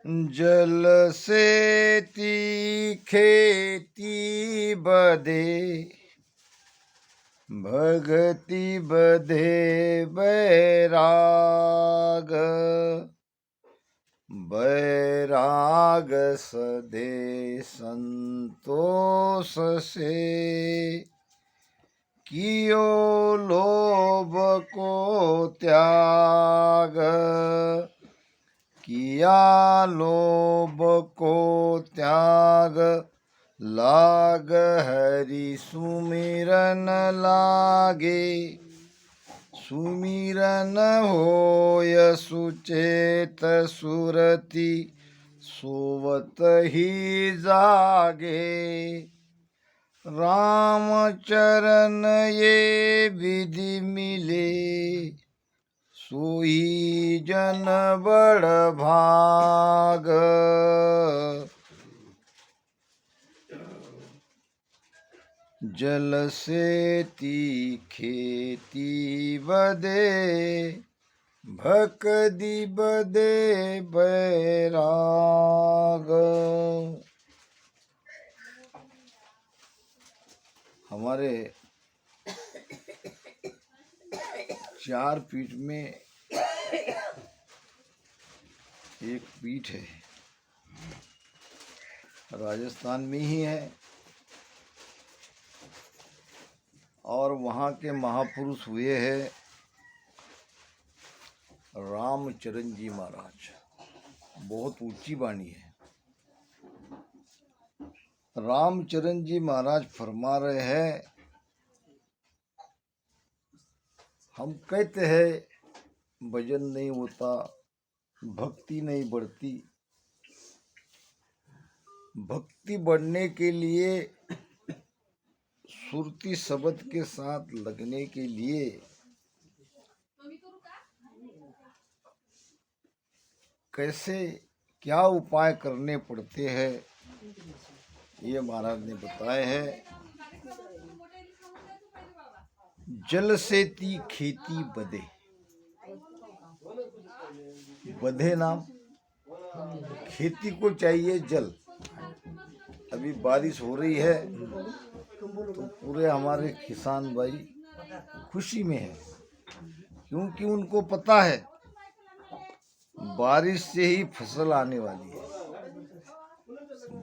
जल से खेती बदे, भगति बधे बैराग। बैराग सदे संतोष से, कियो लोभ को त्याग। किया लोभ को त्याग, लाग हरि सुमिरन लागे। सुमिरन होय सुचेत सुरति, सोवत ही जागे। राम चरण ये विधि मिले, सोई जन बड़ भाग। जल से खेती बदे, भक्ति बदे बैराग। हमारे 4 पीठ में एक पीठ है, राजस्थान में ही है, और वहाँ के महापुरुष हुए हैं रामचरण जी महाराज। बहुत ऊंची वाणी है। रामचरण जी महाराज फरमा रहे हैं, हम कहते हैं भजन नहीं होता, भक्ति नहीं बढ़ती। भक्ति बढ़ने के लिए, सुरती शब्द के साथ लगने के लिए कैसे क्या उपाय करने पड़ते हैं, ये महाराज ने बताए हैं। जल से ती खेती बदे, बधे नाम खेती को चाहिए जल। अभी बारिश हो रही है तो पूरे हमारे किसान भाई खुशी में है, क्योंकि उनको पता है बारिश से ही फसल आने वाली है,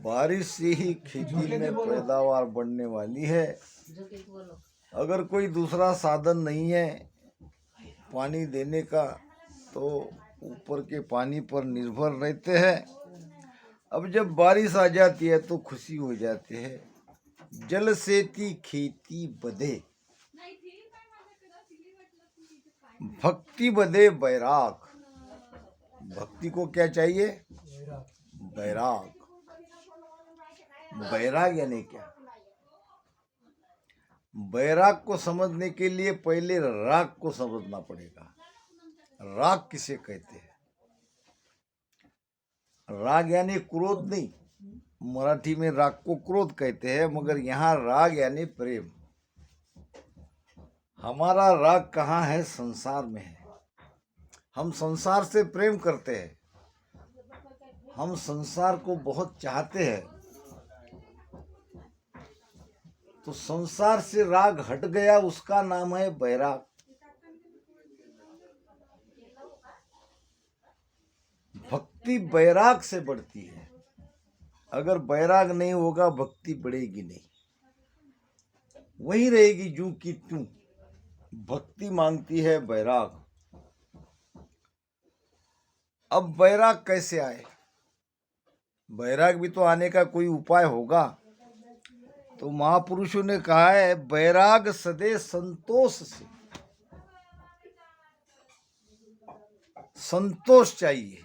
बारिश से ही खेती में पैदावार बढ़ने वाली है। अगर कोई दूसरा साधन नहीं है पानी देने का, तो ऊपर के पानी पर निर्भर रहते हैं। अब जब बारिश आ जाती है तो खुशी हो जाती है। जल से ती खेती बदे, भक्ति बदे बैराग। भक्ति को क्या चाहिए? बैराग। बैराग यानी क्या? बैराग को समझने के लिए पहले राग को समझना पड़ेगा। राग किसे कहते हैं? राग यानी क्रोध नहीं, मराठी में राग को क्रोध कहते हैं, मगर यहाँ राग यानी प्रेम। हमारा राग कहाँ है? संसार में है। हम संसार से प्रेम करते हैं, हम संसार को बहुत चाहते हैं। तो संसार से राग हट गया, उसका नाम है बैराग। भक्ति बैराग से बढ़ती है। अगर बैराग नहीं होगा भक्ति बढ़ेगी नहीं, वही रहेगी जू की त्यों। भक्ति मांगती है बैराग। अब बैराग कैसे आए? बैराग भी तो आने का कोई उपाय होगा। तो महापुरुषों ने कहा है बैराग सदे संतोष से। संतोष चाहिए।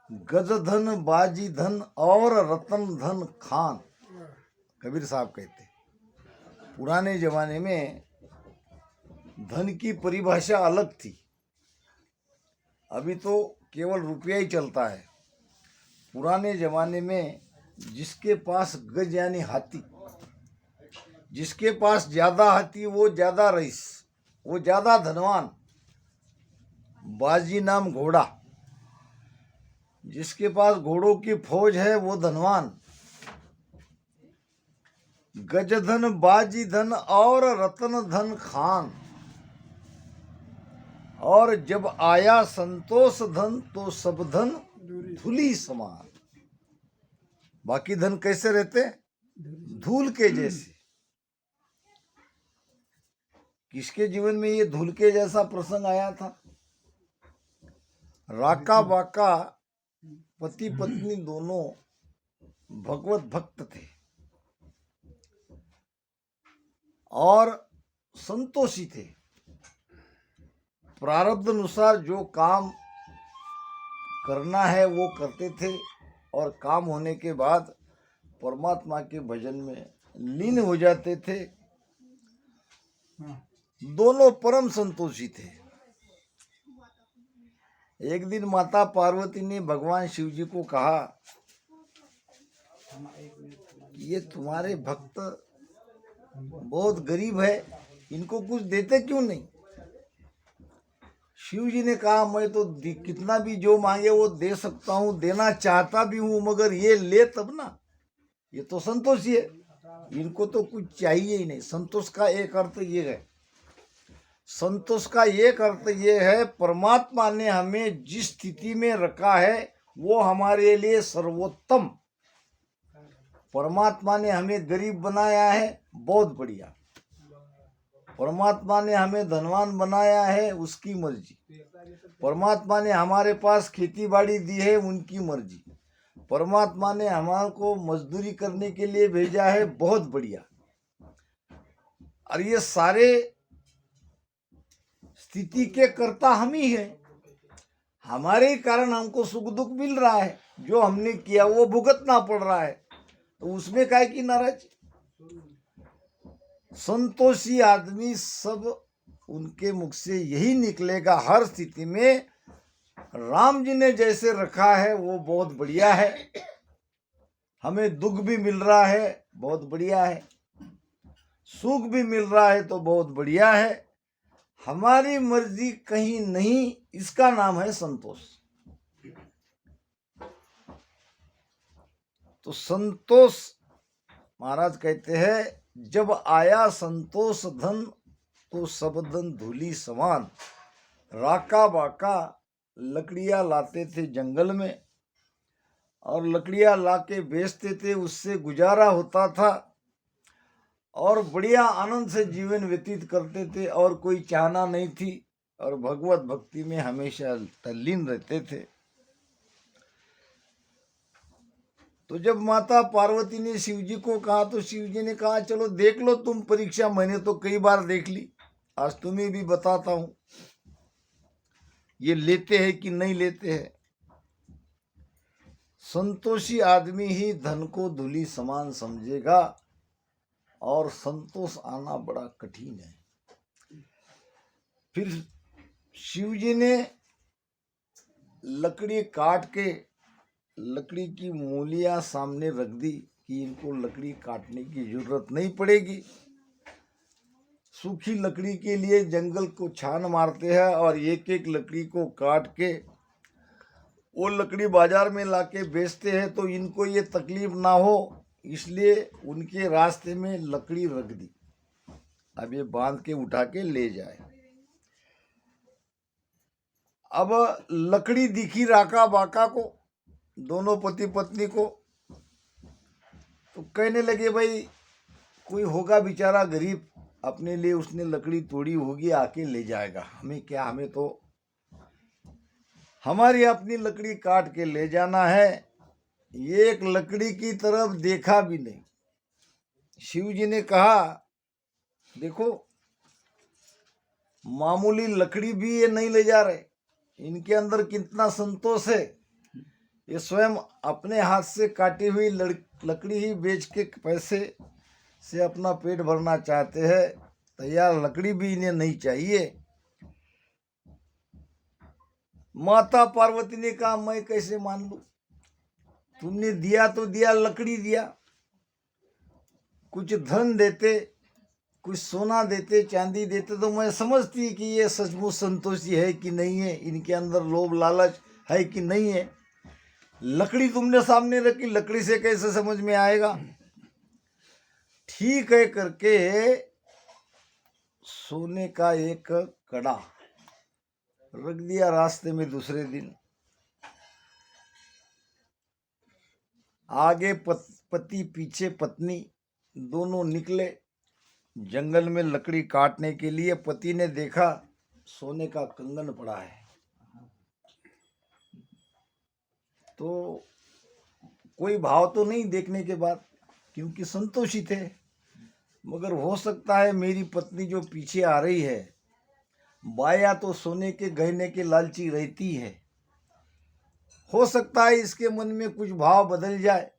गज धन, बाजी धन और रतन धन खान, कबीर साहब कहते। पुराने जमाने में धन की परिभाषा अलग थी, अभी तो केवल रुपया ही चलता है। पुराने जमाने में जिसके पास गज यानी हाथी, जिसके पास ज्यादा हाथी वो ज्यादा रईस, वो ज्यादा धनवान। बाजी नाम घोड़ा, जिसके पास घोड़ों की फौज है वो धनवान। गज धन बाजी धन और रतन धन खान, और जब आया संतोष धन तो सब धन धूली समान। बाकी धन कैसे रहते? धूल के जैसे। किसके जीवन में ये धूल के जैसा प्रसंग आया था? राका बाका पति पत्नी दोनों भगवत भक्त थे और संतोषी थे। प्रारब्ध अनुसार जो काम करना है वो करते थे और काम होने के बाद परमात्मा के भजन में लीन हो जाते थे। दोनों परम संतोषी थे। एक दिन माता पार्वती ने भगवान शिव जी को कहा, ये तुम्हारे भक्त बहुत गरीब है, इनको कुछ देते क्यों नहीं? शिव जी ने कहा, मैं तो कितना भी जो मांगे वो दे सकता हूँ, देना चाहता भी हूँ, मगर ये ले तब ना। ये तो संतोषी है, इनको तो कुछ चाहिए ही नहीं। संतोष का एक अर्थ ये है, संतोष का एक अर्थ ये है, परमात्मा ने हमें जिस स्थिति में रखा है वो हमारे लिए सर्वोत्तम। परमात्मा ने हमें गरीब बनाया है, बहुत बढ़िया। परमात्मा ने हमें धनवान बनाया है, उसकी मर्जी। परमात्मा ने हमारे पास खेती बाड़ी दी है, उनकी मर्जी। परमात्मा ने हमारे को मजदूरी करने के लिए भेजा है, बहुत बढ़िया। और ये सारे स्थिति के कर्ता हम ही हैं। हमारे कारण हमको सुख दुख मिल रहा है, जो हमने किया वो भुगतना पड़ रहा है, तो उसमें काहे की नाराज? संतोषी आदमी सब उनके मुख से यही निकलेगा हर स्थिति में, राम जी ने जैसे रखा है वो बहुत बढ़िया है। हमें दुख भी मिल रहा है, बहुत बढ़िया है। सुख भी मिल रहा है तो बहुत बढ़िया है। हमारी मर्जी कहीं नहीं, इसका नाम है संतोष। तो संतोष महाराज कहते हैं, जब आया संतोष धन तो सब धन धूली समान। राका बाका लकड़ियां लाते थे जंगल में और लकड़ियां लाके बेचते थे, उससे गुजारा होता था और बढ़िया आनंद से जीवन व्यतीत करते थे और कोई चाहना नहीं थी और भगवत भक्ति में हमेशा तल्लीन रहते थे। तो जब माता पार्वती ने शिव जी को कहा तो शिव जी ने कहा, चलो देख लो तुम परीक्षा, मैंने तो कई बार देख ली, आज तुम्हें भी बताता हूं ये लेते हैं कि नहीं लेते हैं। संतोषी आदमी ही धन को धूली समान समझेगा और संतोष आना बड़ा कठिन है। फिर शिव जी ने लकड़ी काट के लकड़ी की मूलियां सामने रख दी कि इनको लकड़ी काटने की जरूरत नहीं पड़ेगी। सूखी लकड़ी के लिए जंगल को छान मारते हैं और एक एक लकड़ी को काट के वो लकड़ी बाजार में लाके बेचते हैं, तो इनको ये तकलीफ ना हो इसलिए उनके रास्ते में लकड़ी रख दी, अब ये बांध के उठा के ले जाए। अब लकड़ी दिखी राका बाका को, दोनों पति पत्नी को, तो कहने लगे, भाई कोई होगा बेचारा गरीब, अपने लिए उसने लकड़ी तोड़ी होगी, आके ले जाएगा, हमें क्या, हमें तो हमारी अपनी लकड़ी काट के ले जाना है। ये एक लकड़ी की तरफ देखा भी नहीं। शिव जी ने कहा, देखो मामूली लकड़ी भी ये नहीं ले जा रहे, इनके अंदर कितना संतोष है। ये स्वयं अपने हाथ से काटी हुई लकड़ी ही बेच के पैसे से अपना पेट भरना चाहते हैं, तैयार लकड़ी भी इन्हें नहीं चाहिए। माता पार्वती ने कहा, मैं कैसे मान लूं, तुमने दिया तो दिया, लकड़ी दिया, कुछ धन देते, कुछ सोना देते, चांदी देते तो मैं समझती कि ये सचमुच संतोषी है कि नहीं है, इनके अंदर लोभ लालच है कि नहीं है। लकड़ी तुमने सामने रखी, लकड़ी से कैसे समझ में आएगा? ठीक है करके सोने का एक कड़ा रख दिया रास्ते में। दूसरे दिन आगे पति पीछे पत्नी दोनों निकले जंगल में लकड़ी काटने के लिए। पति ने देखा सोने का कंगन पड़ा है, तो कोई भाव तो नहीं देखने के बाद, क्योंकि संतोषी थे। मगर हो सकता है मेरी पत्नी जो पीछे आ रही है, बाया तो सोने के गहने के लालची रहती है, हो सकता है इसके मन में कुछ भाव बदल जाए।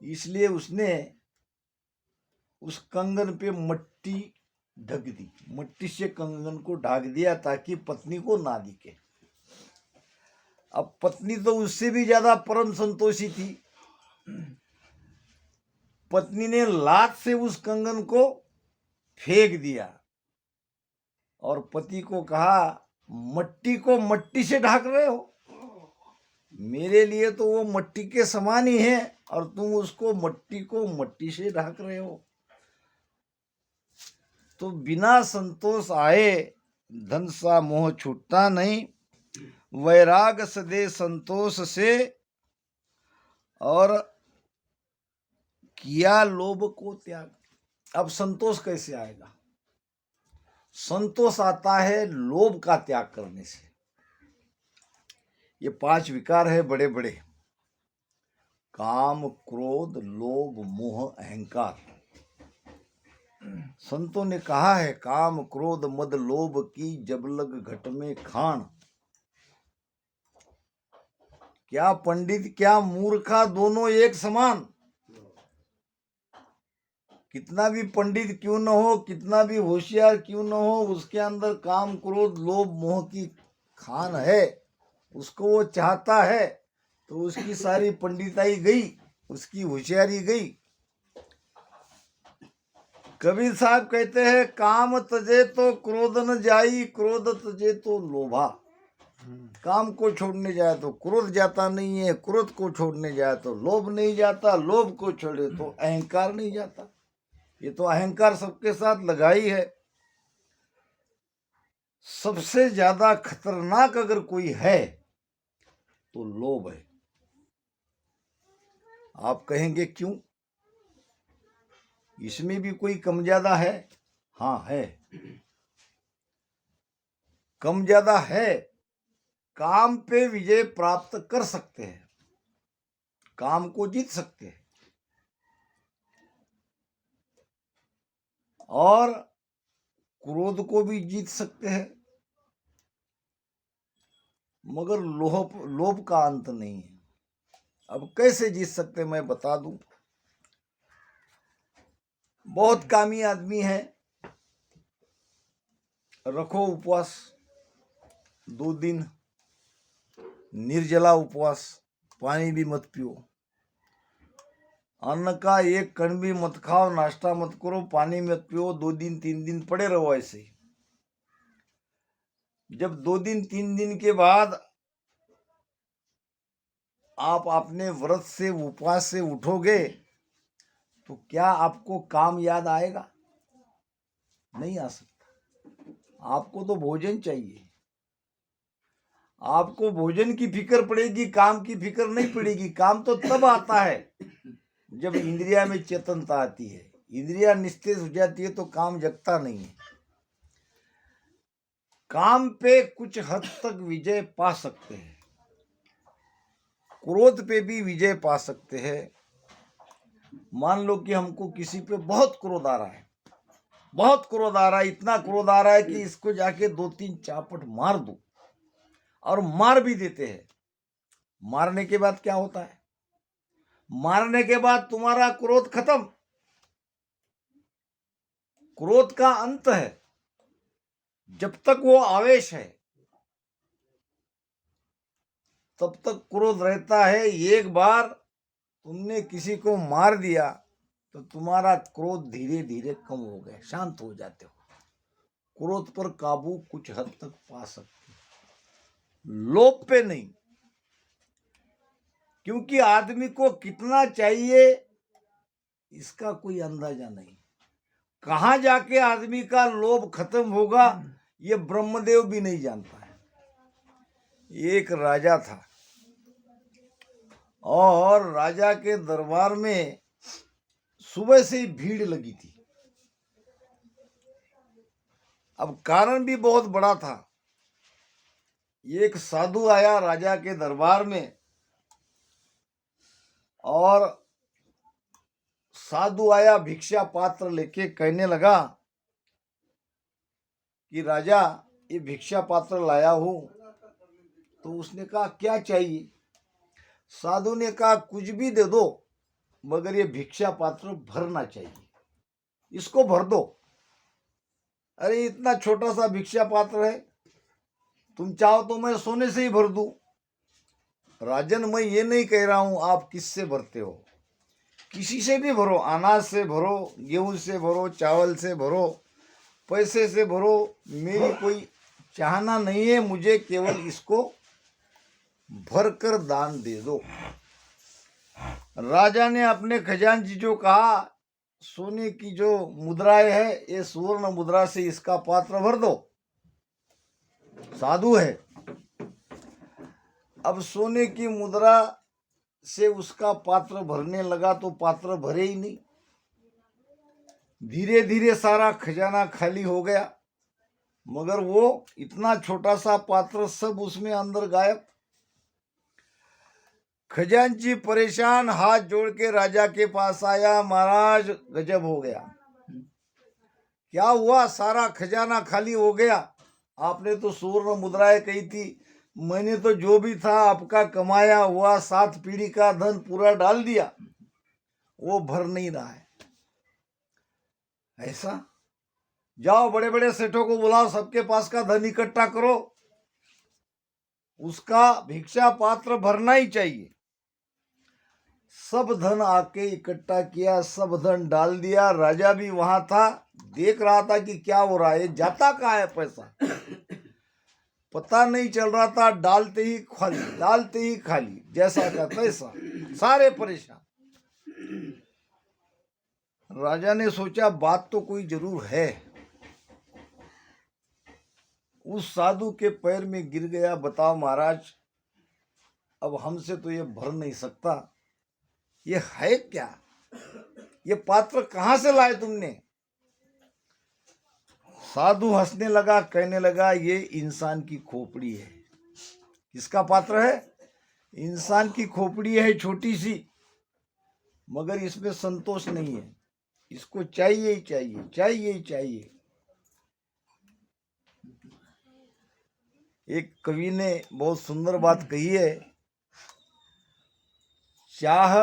इसलिए उसने उस कंगन पे मट्टी ढक दी, मट्टी से कंगन को ढक दिया ताकि पत्नी को ना दिखे। अब पत्नी तो उससे भी ज्यादा परम संतोषी थी। पत्नी ने लात से उस कंगन को फेंक दिया और पति को कहा, मट्टी को मट्टी से ढक रहे हो? मेरे लिए तो वो मट्टी के समान ही है और तुम उसको मट्टी को मट्टी से ढक रहे हो। तो बिना संतोष आए धन सा मोह छूटता नहीं, वैराग सदे संतोष से, और किया लोभ को त्याग। अब संतोष कैसे आएगा? संतोष आता है लोभ का त्याग करने से। ये 5 विकार है बड़े बड़े: काम, क्रोध, लोभ, मोह, अहंकार। संतों ने कहा है, काम, क्रोध, मद, लोभ की जब लग घट में खान। क्या पंडित क्या मूर्खा दोनों एक समान। कितना भी पंडित क्यों न हो, कितना भी होशियार क्यों न हो, उसके अंदर काम, क्रोध, लोभ, मोह की खान है। उसको वो चाहता है तो उसकी सारी पंडिताई गई, उसकी होशियारी गई। कबीर साहब कहते हैं, काम तजे तो क्रोध न जाई, क्रोध तजे तो लोभा। काम को छोड़ने जाए तो क्रोध जाता नहीं है, क्रोध को छोड़ने जाए तो लोभ नहीं जाता, लोभ को छोड़े तो अहंकार नहीं जाता। ये तो अहंकार सबके साथ लगाई है। सबसे ज्यादा खतरनाक अगर कोई है तो लोभ है। आप कहेंगे क्यों? इसमें भी कोई कम ज्यादा है? हाँ है, कम ज्यादा है। काम पे विजय प्राप्त कर सकते हैं, काम को जीत सकते हैं, और क्रोध को भी जीत सकते हैं, मगर लोभ का अंत नहीं है। अब कैसे जीत सकते मैं बता दूं। बहुत कामी आदमी है, रखो उपवास 2 दिन, निर्जला उपवास, पानी भी मत पियो, अन्न का एक कण भी मत खाओ, नाश्ता मत करो, पानी मत पियो, 2 दिन 3 दिन पड़े रहो ऐसे ही। जब 2 दिन 3 दिन के बाद आप अपने व्रत से उपवास से उठोगे तो क्या आपको काम याद आएगा? नहीं आ सकता। आपको तो भोजन चाहिए, आपको भोजन की फिक्र पड़ेगी, काम की फिक्र नहीं पड़ेगी। काम तो तब आता है जब इंद्रिया में चेतनता आती है। इंद्रिया निस्तेज हो जाती है तो काम जगता नहीं है। काम पे कुछ हद तक विजय पा सकते हैं, क्रोध पे भी विजय पा सकते हैं। मान लो कि हमको किसी पे बहुत क्रोध आ रहा है, बहुत क्रोध आ रहा है, इतना क्रोध आ रहा है कि इसको जाके 2-3 चापट मार दो, और मार भी देते हैं। मारने के बाद क्या होता है? मारने के बाद तुम्हारा क्रोध खत्म, क्रोध का अंत है। जब तक वो आवेश है तब तक क्रोध रहता है। एक बार तुमने किसी को मार दिया तो तुम्हारा क्रोध धीरे धीरे कम हो गया, शांत हो जाते हो। क्रोध पर काबू कुछ हद तक पा सकते हो, लोभ पे नहीं। क्योंकि आदमी को कितना चाहिए इसका कोई अंदाजा नहीं। कहाँ जाके आदमी का लोभ खत्म होगा ये ब्रह्मदेव भी नहीं जानता है। एक राजा था और राजा के दरबार में सुबह से ही भीड़ लगी थी। अब कारण भी बहुत बड़ा था। एक साधु आया राजा के दरबार में और साधु आया भिक्षा पात्र लेके, कहने लगा कि राजा ये भिक्षा पात्र लाया हूं। तो उसने कहा क्या चाहिए? साधु ने कहा कुछ भी दे दो मगर ये भिक्षा पात्र भरना चाहिए, इसको भर दो। अरे इतना छोटा सा भिक्षा पात्र है, तुम चाहो तो मैं सोने से ही भर दूं। राजन मैं ये नहीं कह रहा हूं आप किससे भरते हो, किसी से भी भरो, अनाज से भरो, गेहूं से भरो, चावल से भरो, पैसे से भरो, मेरी कोई चाहना नहीं है, मुझे केवल इसको भरकर दान दे दो। राजा ने अपने खजांची जो कहा सोने की जो मुद्राएं है ये सुवर्ण मुद्रा से इसका पात्र भर दो। साधु है, अब सोने की मुद्रा से उसका पात्र भरने लगा तो पात्र भरे ही नहीं। धीरे धीरे सारा खजाना खाली हो गया मगर वो इतना छोटा सा पात्र सब उसमें अंदर गायब। खजांची परेशान हाथ जोड़ के राजा के पास आया, महाराज गजब हो गया, क्या हुआ? सारा खजाना खाली हो गया। आपने तो सुवर्ण मुद्राएं कही थी, मैंने तो जो भी था आपका कमाया हुआ 7 पीढ़ी का धन पूरा डाल दिया, वो भर नहीं रहा है। ऐसा? जाओ बड़े बड़े सेठों को बुलाओ, सबके पास का धन इकट्ठा करो, उसका भिक्षा पात्र भरना ही चाहिए। सब धन आके इकट्ठा किया, सब धन डाल दिया। राजा भी वहां था, देख रहा था कि क्या हो रहा है, जाता कहाँ है पैसा, पता नहीं चल रहा था। डालते ही खाली, डालते ही खाली, जैसा का तैसा, सारे परेशान। राजा ने सोचा बात तो कोई जरूर है। उस साधु के पैर में गिर गया, बताओ महाराज अब हमसे तो ये भर नहीं सकता, ये है क्या, ये पात्र कहां से लाए तुमने? साधु हंसने लगा, कहने लगा ये इंसान की खोपड़ी है। किसका पात्र है? इंसान की खोपड़ी है, छोटी सी, मगर इसमें संतोष नहीं है, इसको चाहिए ही चाहिए, चाहिए ही चाहिए। एक कवि ने बहुत सुंदर बात कही है, चाह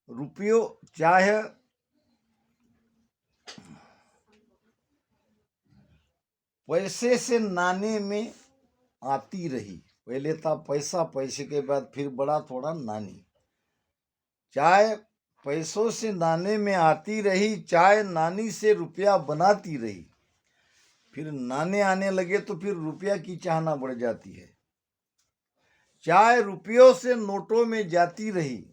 रुपयो चाहे पैसे से नाने में आती रही। पहले था पैसा, पैसे के बाद फिर बड़ा थोड़ा नानी। चाय पैसों से नाने में आती रही, चाय नानी से रुपया बनाती रही। फिर नाने आने लगे तो फिर रुपया की चाहना बढ़ जाती है। चाय रुपयों से नोटों में जाती रही,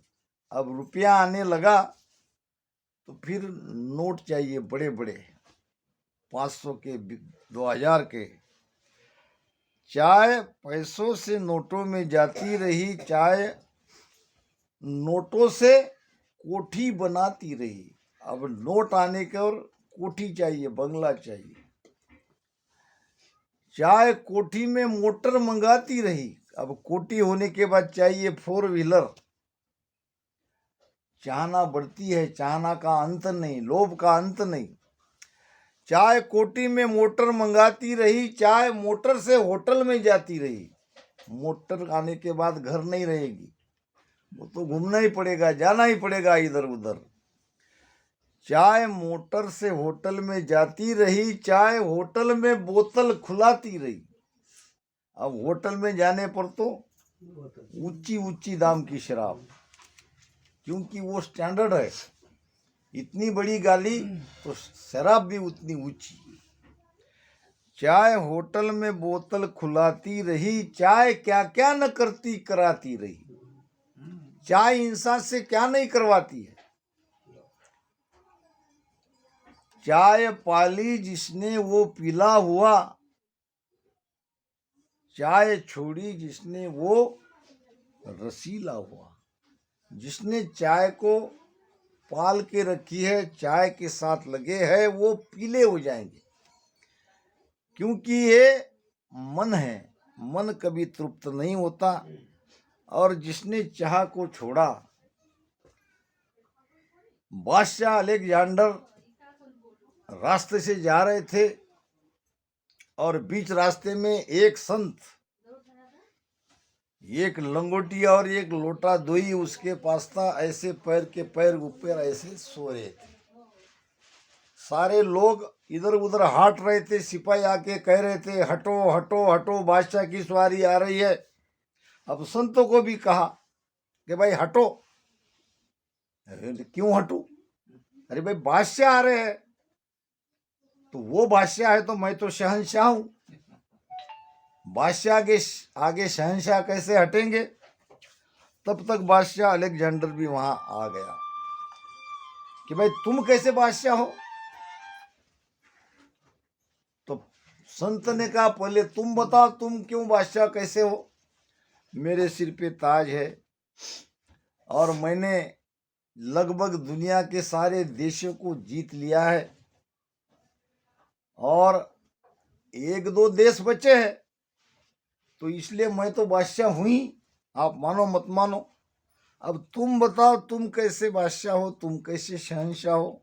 अब रुपया आने लगा तो फिर नोट चाहिए बड़े बड़े, 500 के, 2000 के। चाय पैसों से नोटों में जाती रही, चाय नोटों से कोठी बनाती रही। अब नोट आने के और कोठी चाहिए, बंगला चाहिए। चाय कोठी में मोटर मंगाती रही, अब कोठी होने के बाद चाहिए 4 व्हीलर। चाहना बढ़ती है, चाहना का अंत नहीं, लोभ का अंत नहीं। चाय कोठी में मोटर मंगाती रही, चाय मोटर से होटल में जाती रही। मोटर आने के बाद घर नहीं रहेगी, वो तो घूमना ही पड़ेगा, जाना ही पड़ेगा इधर उधर। चाय मोटर से होटल में जाती रही, चाय होटल में बोतल खुलाती रही। अब होटल में जाने पर तो ऊंची ऊंची दाम की शराब, क्योंकि वो स्टैंडर्ड है। इतनी बड़ी गाली तो शराब भी उतनी ऊंची। चाय होटल में बोतल खुलाती रही, चाय क्या क्या न करती कराती रही। चाय इंसान से क्या नहीं करवाती है। चाय पाली जिसने वो पीला हुआ, चाय छोड़ी जिसने वो रसीला हुआ। जिसने चाय को पाल के रखी है, चाय के साथ लगे हैं, वो पीले हो जाएंगे, क्योंकि ये मन है, मन कभी तृप्त नहीं होता। और जिसने चाह को छोड़ा, बादशाह अलेक्जेंडर रास्ते से जा रहे थे और बीच रास्ते में एक संत एक लंगोटिया और एक लोटा दोई उसके पास था। ऐसे पैर के पैर ऊपर ऐसे सो रहे थे। सारे लोग इधर उधर हट रहे थे। सिपाही आके कह रहे थे हटो हटो हटो, बादशाह की सवारी आ रही है। अब संतों को भी कहा कि भाई हटो। क्यों हटो? अरे भाई बादशाह आ रहे हैं। तो वो बादशाह है तो मैं तो शहंशाह हूं। बादशाह के आगे शहंशाह कैसे हटेंगे? तब तक बादशाह अलेक्जेंडर भी वहां आ गया कि भाई तुम कैसे बादशाह हो? तो संत ने कहा पहले तुम बताओ, तुम क्यों बादशाह कैसे हो? मेरे सिर पे ताज है और मैंने लगभग दुनिया के सारे देशों को जीत लिया है और एक दो देश बचे हैं, तो इसलिए मैं तो बादशाह हूं ही। आप मानो मत मानो। अब तुम बताओ तुम कैसे बादशाह हो, तुम कैसे शहंशाह हो?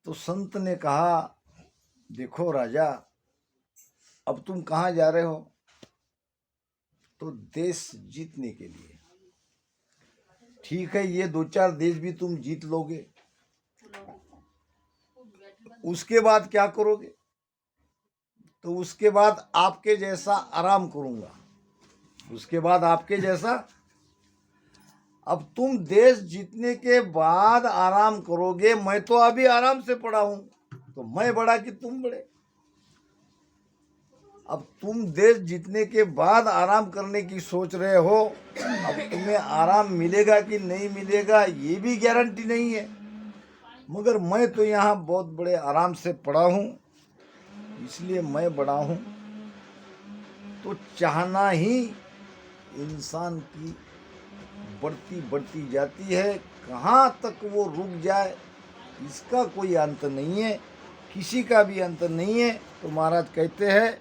तो संत ने कहा देखो राजा, अब तुम कहाँ जा रहे हो? तो देश जीतने के लिए। ठीक है, ये दो चार देश भी तुम जीत लोगे, उसके बाद क्या करोगे? तो उसके बाद आपके जैसा आराम करूंगा। उसके बाद आपके जैसा। अब तुम देश जीतने के बाद आराम करोगे, मैं तो अभी आराम से पड़ा हूं, तो मैं बड़ा कि तुम बड़े? अब तुम देश जीतने के बाद आराम करने की सोच रहे हो। अब तुम्हें आराम मिलेगा कि नहीं मिलेगा ये भी गारंटी नहीं है, मगर मैं तो यहाँ बहुत बड़े आराम से पड़ा हूँ, इसलिए मैं बड़ा हूँ। तो चाहना ही इंसान की बढ़ती बढ़ती जाती है, कहाँ तक वो रुक जाए इसका कोई अंत नहीं है, किसी का भी अंत नहीं है। तो महाराज कहते हैं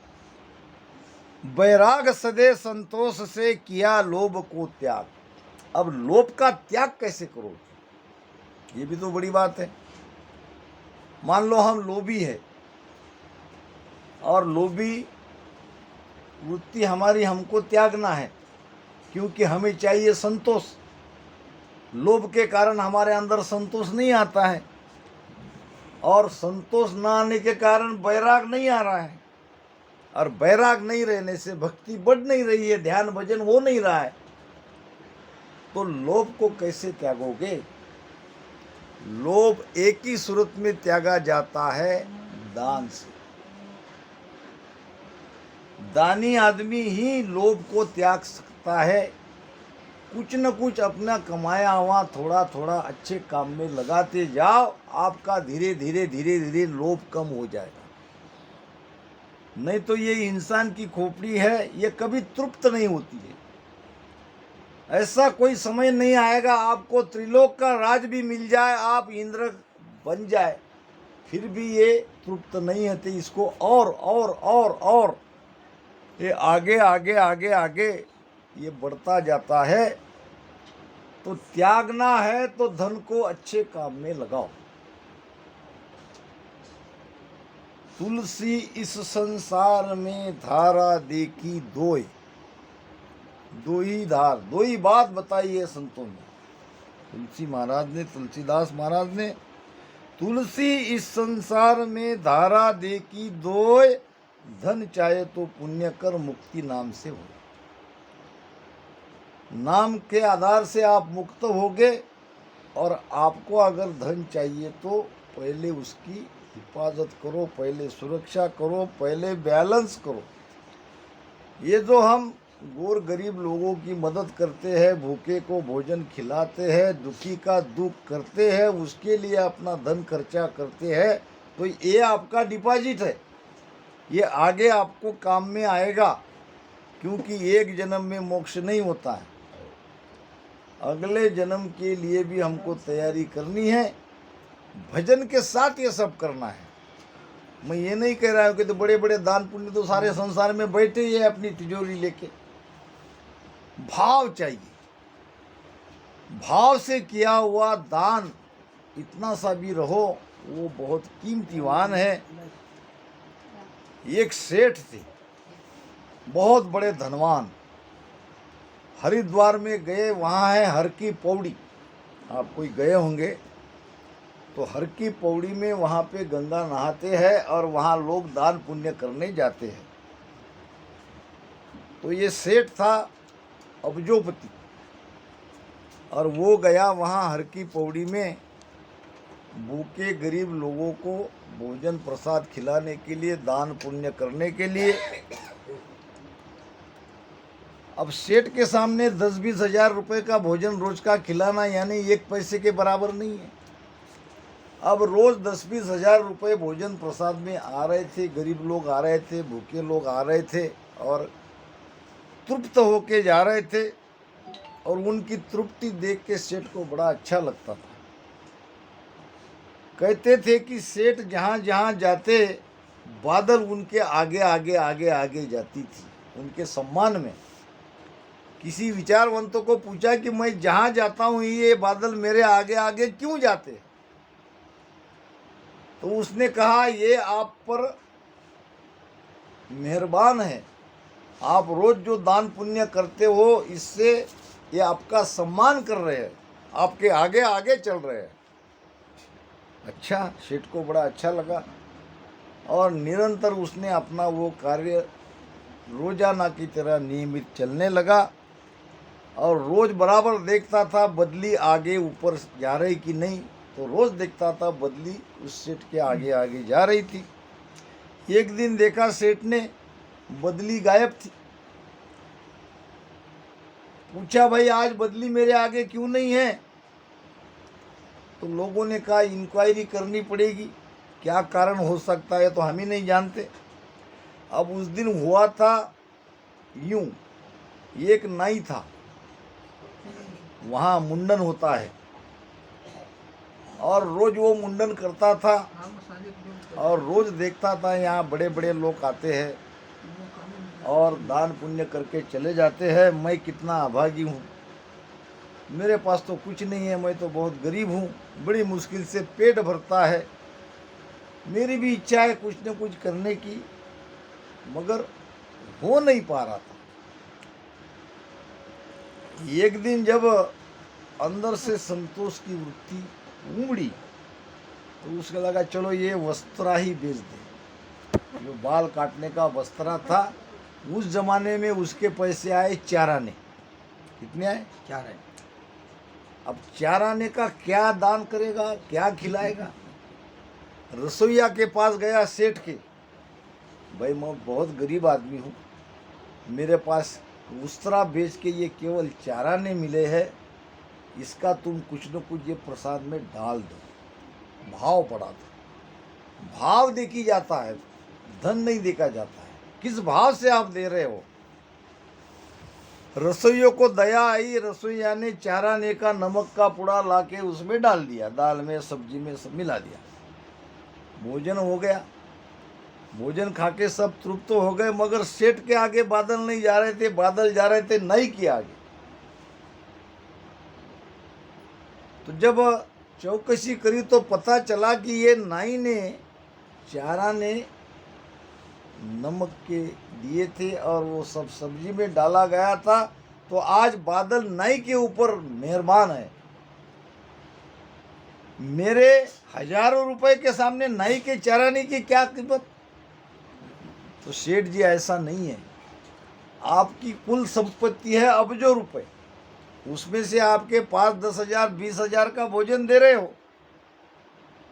बैराग सदे संतोष से किया लोभ को त्याग। अब लोभ का त्याग कैसे करोगे? ये भी तो बड़ी बात है। मान लो हम लोभी है और लोभी वृत्ति हमारी हमको त्यागना है, क्योंकि हमें चाहिए संतोष। लोभ के कारण हमारे अंदर संतोष नहीं आता है और संतोष न आने के कारण बैराग नहीं आ रहा है, और बैराग नहीं रहने से भक्ति बढ़ नहीं रही है, ध्यान भजन हो नहीं रहा है। तो लोभ को कैसे त्यागोगे? लोभ एक ही सूरत में त्यागा जाता है, दान से। दानी आदमी ही लोभ को त्याग सकता है। कुछ न कुछ अपना कमाया हुआ थोड़ा थोड़ा अच्छे काम में लगाते जाओ, आपका धीरे धीरे धीरे धीरे लोभ कम हो जाएगा। नहीं तो ये इंसान की खोपड़ी है, ये कभी तृप्त नहीं होती है। ऐसा कोई समय नहीं आएगा आपको त्रिलोक का राज भी मिल जाए, आप इंद्र बन जाए, फिर भी ये तृप्त नहीं होती। इसको और ये आगे आगे आगे आगे ये बढ़ता जाता है। तो त्यागना है तो धन को अच्छे काम में लगाओ। तुलसी इस संसार में धारा देखी दोय, दो ही धार, दो ही बात बताई है संतों ने। तुलसी महाराज ने, तुलसीदास महाराज ने, तुलसी इस संसार में धारा देखी दोय, धन चाहे तो पुण्य कर मुक्ति नाम से हो। नाम के आधार से आप मुक्त होगे, और आपको अगर धन चाहिए तो पहले उसकी हिफाजत करो, पहले सुरक्षा करो, पहले बैलेंस करो। ये जो हम गौर गरीब लोगों की मदद करते हैं, भूखे को भोजन खिलाते हैं, दुखी का दुख करते हैं, उसके लिए अपना धन खर्चा करते हैं, तो ये आपका डिपॉजिट है, ये आगे आपको काम में आएगा। क्योंकि एक जन्म में मोक्ष नहीं होता है, अगले जन्म के लिए भी हमको तैयारी करनी है, भजन के साथ ये सब करना है। मैं ये नहीं कह रहा हूँ कि तो बड़े बड़े दान पुण्य तो सारे संसार में बैठे ही है अपनी तिजोरी लेके। भाव चाहिए, भाव से किया हुआ दान इतना सा भी रहो, वो बहुत कीमतीवान है। एक सेठ थे, बहुत बड़े धनवान, हरिद्वार में गए, वहाँ है हर की पौड़ी, आप कोई गए होंगे तो हर की पौड़ी में वहाँ पे गंगा नहाते हैं और वहाँ लोग दान पुण्य करने जाते हैं। तो ये सेठ था अब्जोपति, और वो गया वहाँ हर की पौड़ी में भूखे गरीब लोगों को भोजन प्रसाद खिलाने के लिए, दान पुण्य करने के लिए। अब सेठ के सामने 10-20 हज़ार रुपये का भोजन रोज का खिलाना यानी 1 पैसे के बराबर नहीं है। अब रोज 10-20 हज़ार रुपये भोजन प्रसाद में आ रहे थे, गरीब लोग आ रहे थे, भूखे लोग आ रहे थे और तृप्त होके जा रहे थे, और उनकी तृप्ति देख के सेठ को बड़ा अच्छा लगता था। कहते थे कि सेठ जहाँ जहाँ जाते बादल उनके आगे आगे आगे आगे जाती थी, उनके सम्मान में। किसी विचारवंतों को पूछा कि मैं जहाँ जाता हूँ ये बादल मेरे आगे आगे क्यों जाते, तो उसने कहा ये आप पर मेहरबान है, आप रोज जो दान पुण्य करते हो इससे ये आपका सम्मान कर रहे हैं, आपके आगे आगे चल रहे हैं। अच्छा, सेठ को बड़ा अच्छा लगा और निरंतर उसने अपना वो कार्य रोजाना की तरह नियमित चलने लगा, और रोज बराबर देखता था बदली आगे ऊपर जा रही कि नहीं, तो रोज देखता था बदली उस सेठ के आगे आगे जा रही थी। एक दिन देखा सेठ ने बदली गायब थी। पूछा भाई आज बदली मेरे आगे क्यों नहीं है, तो लोगों ने कहा इंक्वायरी करनी पड़ेगी, क्या कारण हो सकता है तो हम ही नहीं जानते। अब उस दिन हुआ था यूं, एक नाई था, वहाँ मुंडन होता है और रोज वो मुंडन करता था, और रोज देखता था यहाँ बड़े बड़े लोग आते हैं और दान पुण्य करके चले जाते हैं। मैं कितना अभागी हूँ, मेरे पास तो कुछ नहीं है, मैं तो बहुत गरीब हूँ, बड़ी मुश्किल से पेट भरता है, मेरी भी इच्छा है कुछ न कुछ करने की, मगर हो नहीं पा रहा था। एक दिन जब अंदर से संतोष की वृत्ति उमड़ी तो उसको लगा चलो ये वस्त्रा ही बेच दे। जो बाल काटने का वस्त्रा था, उस जमाने में उसके पैसे आए 4 आने। कितने आए? 4 आने। अब 4 आने का क्या दान करेगा, क्या खिलाएगा? रसोईया के पास गया सेठ के, भाई मैं बहुत गरीब आदमी हूँ, मेरे पास वस्त्रा बेच के ये केवल 4 आने मिले हैं, इसका तुम कुछ न कुछ ये प्रसाद में डाल दो। भाव पड़ा था, भाव देखी जाता है, धन नहीं देखा जाता है, किस भाव से आप दे रहे हो। रसोइयों को दया आई, रसोईया ने 4 आने का नमक का पुड़ा लाके उसमें डाल दिया, दाल में सब्जी में सब मिला दिया, भोजन हो गया। भोजन खाके सब तृप्त हो गए, मगर सेठ के आगे बादल नहीं जा रहे थे, बादल जा रहे थे नाई के आगे। तो जब चौकसी करी तो पता चला कि ये नाई ने 4 आने नमक के दिए थे और वो सब सब्जी में डाला गया था। तो आज बादल नाई के ऊपर मेहरबान है, मेरे हजारों रुपए के सामने नाई के 4 आने की क्या कीमत। तो सेठ जी ऐसा नहीं है, आपकी कुल संपत्ति है अबजों रुपए, उसमें से आपके पास 10,000 20,000 का भोजन दे रहे हो,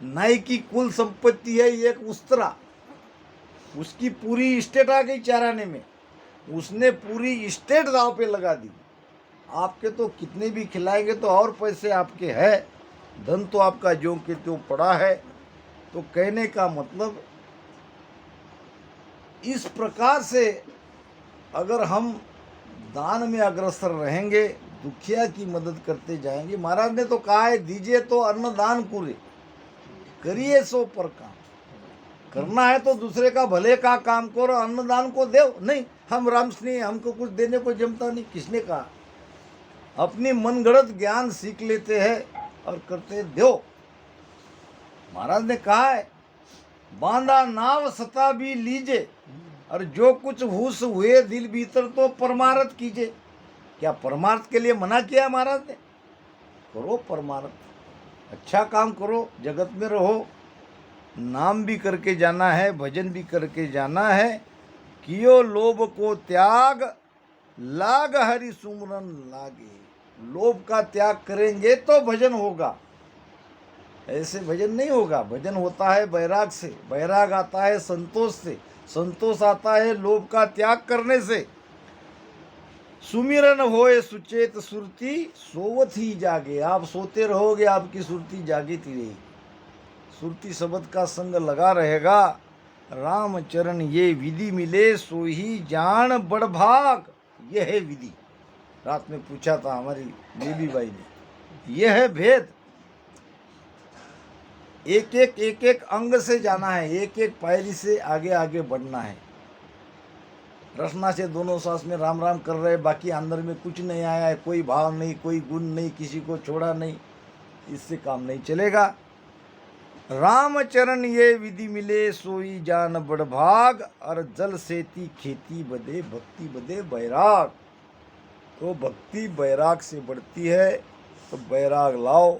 नाई की कुल संपत्ति है एक उस्तरा, उसकी पूरी स्टेट आ गई चाराने में, उसने पूरी स्टेट दांव पे लगा दी। आपके तो कितने भी खिलाएंगे तो और पैसे आपके हैं, धन तो आपका ज्यों के त्यों पड़ा है। तो कहने का मतलब इस प्रकार से अगर हम दान में अग्रसर रहेंगे, दुखिया की मदद करते जाएंगे। महाराज ने तो कहा है दीजिए तो अन्नदान करे, करिए सो पर काम। करना है तो दूसरे का भले का काम करो, अन्नदान को दो नहीं। हम रामस्नेही, हमको कुछ देने को जमता नहीं, किसने कहा? अपनी मनगढ़ंत ज्ञान सीख लेते हैं और करते दो। महाराज ने कहा है बांधा नाव सता भी लीजे, और जो कुछ हुस हुए दिल भीतर तो परमार्थ कीजिए। क्या परमार्थ के लिए मना किया महाराज ने? करो परमार्थ, अच्छा काम करो, जगत में रहो, नाम भी करके जाना है, भजन भी करके जाना है। कियो लोभ को त्याग, लाग हरि सुमरन लागे। लोभ का त्याग करेंगे तो भजन होगा, ऐसे भजन नहीं होगा। भजन होता है बैराग से, बैराग आता है संतोष से, संतोष आता है लोभ का त्याग करने से। सुमिरन होए सुचेत सुरती, सोवत ही जागे। आप सोते रहोगे, आपकी सुरती जागती रहेगी। सुरती शब्द का संग लगा रहेगा। राम चरण ये विधि मिले, सो ही जान बड़भाग। यह है विधि। रात में पूछा था हमारी बेबी बाई ने, यह है भेद। एक एक अंग से जाना है, एक एक पायरी से आगे आगे बढ़ना है। रसना से दोनों सांस में राम राम कर रहे, बाकी अंदर में कुछ नहीं आया है, कोई भाव नहीं, कोई गुण नहीं, किसी को छोड़ा नहीं, इससे काम नहीं चलेगा। राम चरण ये विधि मिले, सोई जान बड़भाग। और जल सेती खेती बदे, भक्ति बदे बैराग। तो भक्ति बैराग से बढ़ती है, तो बैराग लाओ।